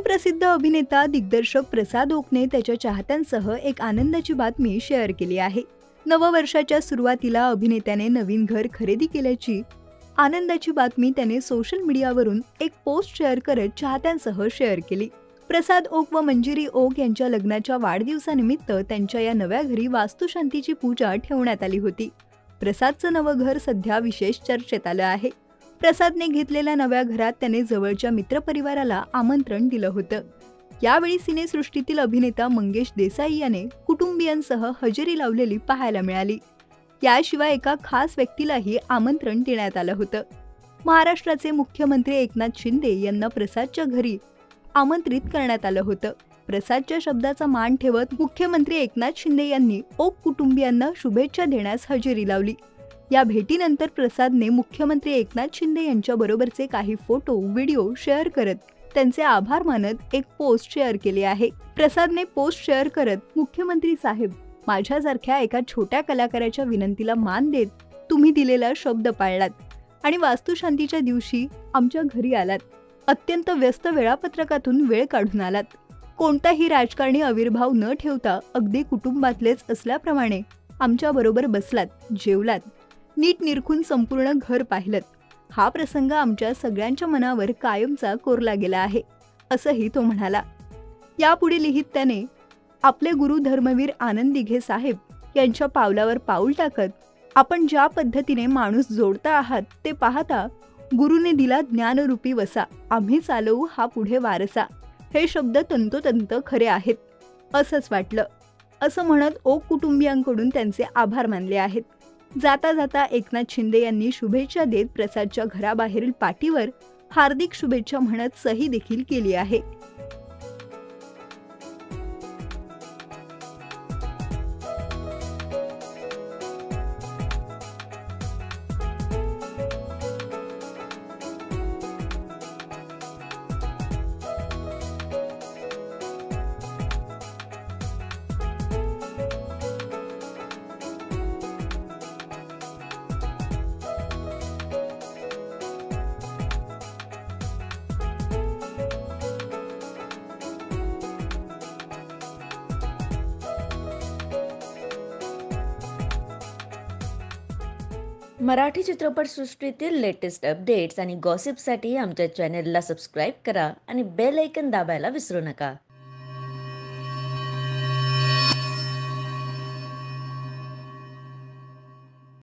सुप्रसिद्ध अभिनेता दिग्दर्शक प्रसाद ओकने त्याच्या चाहत्यांसह एक आनंदाची बातमी शेअर केली आहे। नववर्षाच्या सुरुवातीला अभिनेत्याने नवीन घर खरेदी केल्याची आनंदाची बातमी त्याने सोशल मीडियावरून एक पोस्ट शेअर करत चाहत्यांसह शेअर केली। प्रसाद ओक व मंजिरी ओक यांच्या लग्नाच्या वाढदिवसानिमित्त त्यांच्या या नव्या घरी वास्तुशांतीची पूजा ठेवण्यात आली होती। प्रसादचं नवं घर सध्या विशेष चर्चेत आलं आहे। प्रसादने घेतलेल्या नव्या घरात त्याने जवळच्या मित्रपरिवाराला आमंत्रण दिलं होतं। यावेळी सिनेसृष्टीतील अभिनेता मंगेश देसाई याने कुटुंबियांसह हजेरी लावलेली पाहायला मिळाली। याशिवाय एका खास व्यक्तीलाही आमंत्रण देण्यात आलं होतं। महाराष्ट्राचे मुख्यमंत्री एकनाथ शिंदे यांना प्रसादच्या घरी आमंत्रित करण्यात आलं होतं। प्रसादच्या शब्दाचा मान ठेवत मुख्यमंत्री एकनाथ शिंदे यांनी ओक कुटुंबियांना शुभेच्छा देण्यास हजेरी लावली। या भेटीनंतर प्रसादने मुख्यमंत्री एकनाथ शिंदे यांच्या बरोबरचे काही फोटो व्हिडिओ शेअर करत त्यांचे आभार मानत एक पोस्ट शेअर केली आहे। प्रसादने पोस्ट शेअर करत मुख्यमंत्री साहेब, माझ्यासारख्या एका छोट्या कलाकाराच्या विनंतीला मान देत तुम्ही दिलेला शब्द पाळलात आणि वास्तुशांतीच्या दिवशी आमच्या घरी आलात। अत्यंत व्यस्त वेळापत्रकातून वेळ काढून आलात। कोणताही राजकारणी आविर्भाव न ठेवता अगदी कुटुंबातलेच असल्याप्रमाणे आमच्या बरोबर बसलात, जेवलात, नीट निरखून संपूर्ण घर पाहिलत। हा प्रसंग आमच्या सगळ्यांच्या मनावर कायमचा कोरला गेला आहे, असंही तो म्हणाला। यापुढे लिहित त्याने आपले गुरु धर्मवीर आनंद दिघे साहेब यांच्या पावलावर पाऊल टाकत आपण ज्या पद्धतीने माणूस जोडता आहात ते पाहता गुरुने दिला ज्ञानरूपी वसा, आम्ही चालवू हा पुढे वारसा। हे शब्द तंतोतंत खरे आहेत असंच वाटलं, असं म्हणत ओक कुटुंबियांकडून त्यांचे आभार मानले आहेत। जाता जाता एकनाथ शिंदे यांनी शुभेच्छा देत प्रसादच्या घराबाहेरील पाटीवर हार्दिक शुभेच्छा म्हणत सही देखील केली आहे। मराठी चित्रपटसृष्टीतील लेटेस्ट अपडेट्स आणि गॉसिपसाठी आमच्या चॅनेलला सबस्क्राईब करा आणि बेल आयकॉन दाबायला विसरू नका।